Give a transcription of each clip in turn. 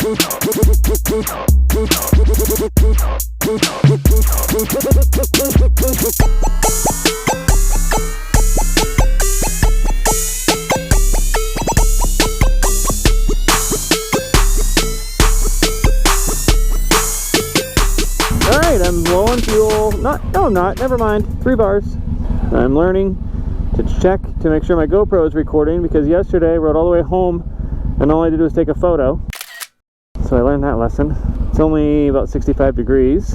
Alright, I'm low on fuel. No, I'm not. Never mind. 3 bars. I'm learning to check to make sure my GoPro is recording, because yesterday I rode all the way home and all I did was take a photo. So I learned that lesson. It's only about 65 degrees.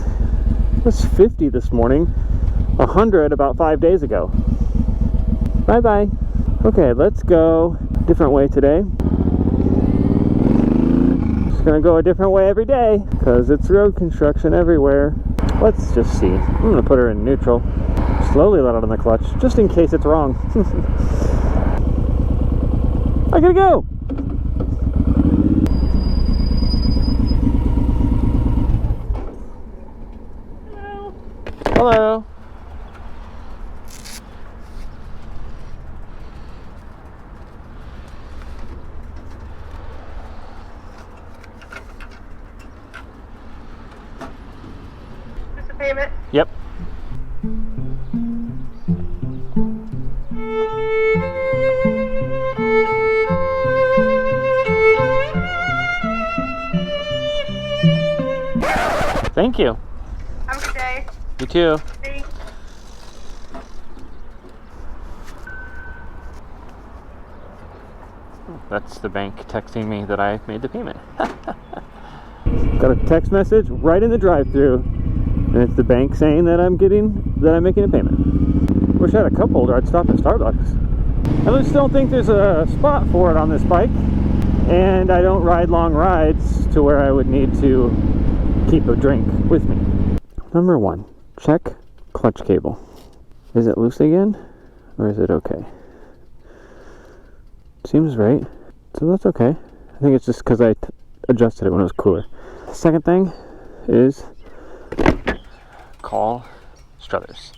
It was 50 this morning. 100 about 5 days ago. Bye-bye. Okay, let's go a different way today. Just gonna go a different way every day because it's road construction everywhere. Let's just see. I'm gonna put her in neutral. Slowly let out on the clutch, just in case it's wrong. I gotta go! Hello. Is this a payment? Yep. Thank you. Have a good day. You too. Thanks. That's the bank texting me that I made the payment. Got a text message right in the drive-thru, and it's the bank saying that I'm making a payment. Wish I had a cup holder. I'd stop at Starbucks. I just don't think there's a spot for it on this bike, and I don't ride long rides to where I would need to keep a drink with me. Number 1, check clutch cable. Is it loose again, or is it okay? Seems right, so that's okay. I think it's just because I adjusted it when it was cooler. The second thing is call Struthers,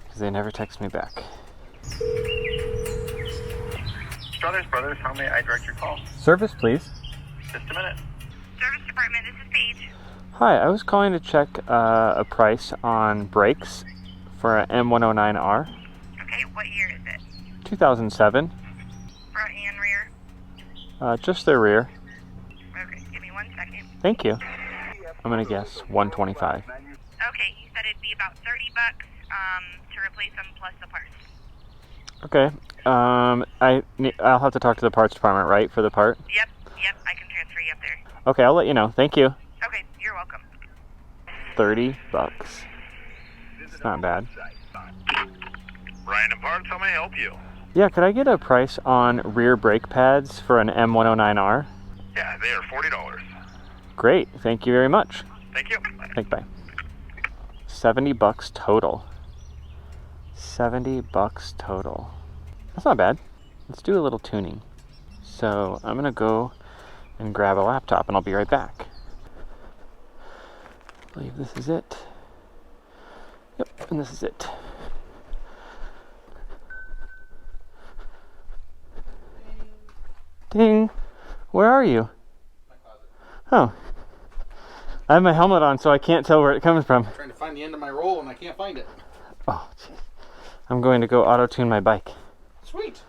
because they never text me back. Struthers Brothers, how may I direct your call? Service, please. Just a minute. Service department, this is Paige. Hi, I was calling to check a price on brakes for an M109R. Okay, what year is it? 2007. Front and rear? Just the rear. Okay, give me 1 second. Thank you. I'm gonna guess 125. Okay, you said it'd be about $30 to replace them plus the parts. Okay. I'll have to talk to the parts department, right, for the part? Yep, I can transfer you up there. Okay, I'll let you know. Thank you. Okay, you're welcome. $30. It's not bad. Ryan and Parts, how may I help you? Yeah, could I get a price on rear brake pads for an M109R? Yeah, they are $40. Great, thank you very much. Thank you. Bye. $70 total. $70 total. That's not bad. Let's do a little tuning. So I'm gonna go and grab a laptop and I'll be right back. I believe this is it. Yep, and this is it. Ding! Where are you? My closet. Oh. I have my helmet on, so I can't tell where it comes from. I'm trying to find the end of my roll and I can't find it. Oh, jeez. I'm going to go auto-tune my bike. Sweet.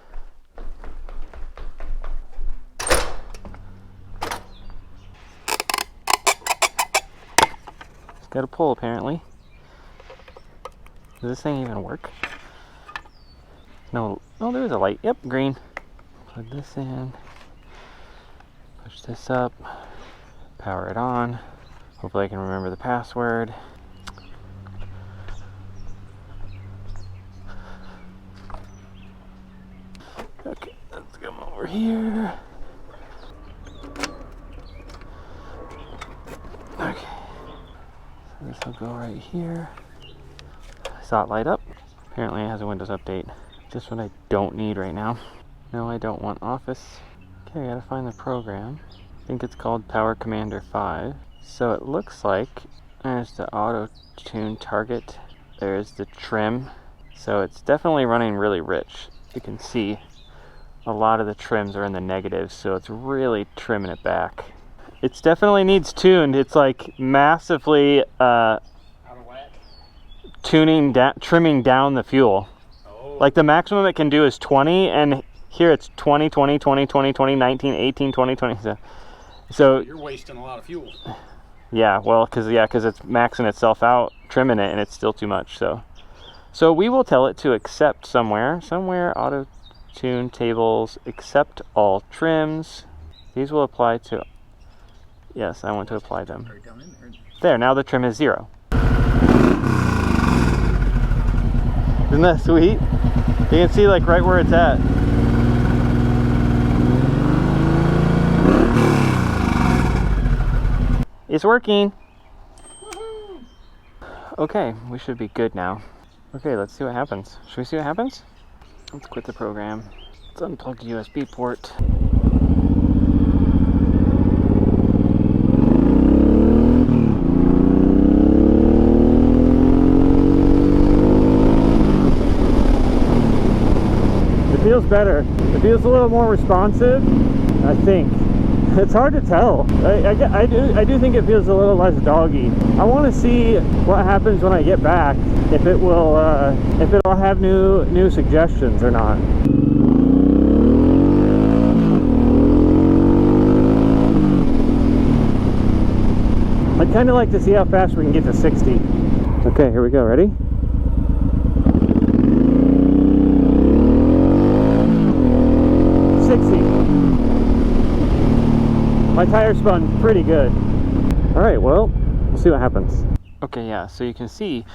It's got a pull, apparently. Does this thing even work? No. Oh, there's a light. Yep, green. Plug this in. Push this up. Power it on. Hopefully I can remember the password. Okay, let's come over here. Okay. So this will go right here. I saw it light up. Apparently it has a Windows update. Just what I don't need right now. No, I don't want Office. Okay, I gotta find the program. I think it's called Power Commander 5. So it looks like there's the auto tune target. There's the trim. So it's definitely running really rich. You can see a lot of the trims are in the negatives, so it's really trimming it back. It's definitely needs tuned. It's like massively Out of whack. trimming down the fuel. Oh. Like the maximum it can do is 20, and here it's 20, 20, 20, 20, 20, 19, 18, 20, 20. So You're wasting a lot of fuel. yeah, well, because it's maxing itself out, trimming it, and it's still too much. So we will tell it to accept somewhere auto tune tables, accept all trims. These will apply to, yes, I want to apply them. Right down in there. There, now the trim is 0. Isn't that sweet? You can see like right where it's at. It's working. Woohoo! Okay, we should be good now. Okay, let's see what happens. Should we see what happens? Let's quit the program. Let's unplug the USB port. It feels better. It feels a little more responsive, I think. It's hard to tell. I do think it feels a little less doggy. I want to see what happens when I get back. If it'll have new suggestions or not. I'd kind of like to see how fast we can get to 60. Okay, here we go. Ready? My tire spun pretty good. All right, well, we'll see what happens. Okay, yeah, so you can see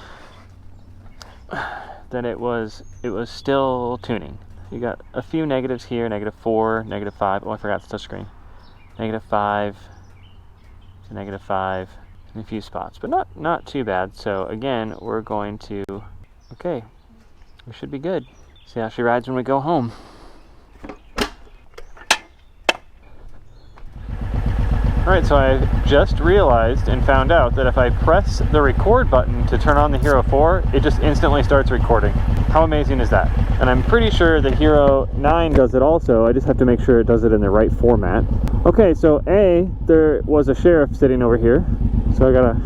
that it was still tuning. You got a few negatives here, -4, -5. Oh, I forgot the touchscreen. -5 to -5 in a few spots, but not too bad. So again, we're going to, okay, we should be good. See how she rides when we go home. Alright, so I just realized and found out that if I press the record button to turn on the Hero 4, it just instantly starts recording. How amazing is that? And I'm pretty sure the Hero 9 does it also. I just have to make sure it does it in the right format. Okay, so A, there was a sheriff sitting over here, so I gotta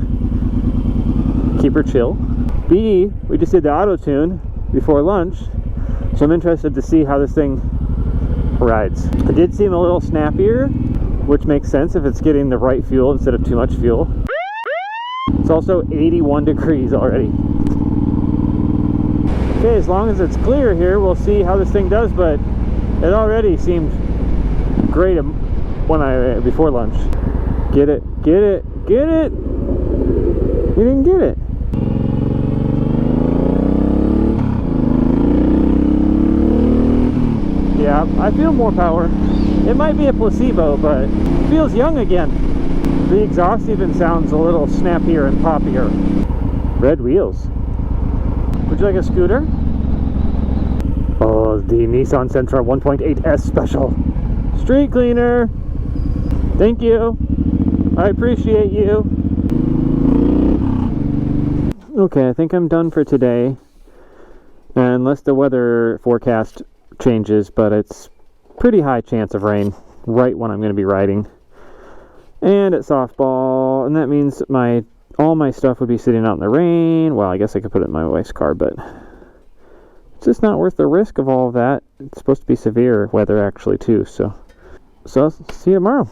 keep her chill. B, we just did the auto tune before lunch, so I'm interested to see how this thing rides. It did seem a little snappier, which makes sense if it's getting the right fuel instead of too much fuel. It's also 81 degrees already. Okay, as long as it's clear here, we'll see how this thing does, but it already seemed great before lunch. Get it, get it, get it! You didn't get it. Yeah, I feel more power. It might be a placebo, but it feels young again. The exhaust even sounds a little snappier and poppier. Red wheels. Would you like a scooter? Oh, the Nissan Sentra 1.8S Special. Street cleaner. Thank you. I appreciate you. Okay, I think I'm done for today. Unless the weather forecast changes, but it's pretty high chance of rain right when I'm going to be riding. And at softball, and that means all my stuff would be sitting out in the rain. Well, I guess I could put it in my wife's car, but it's just not worth the risk of all of that. It's supposed to be severe weather actually too, so I'll see you tomorrow.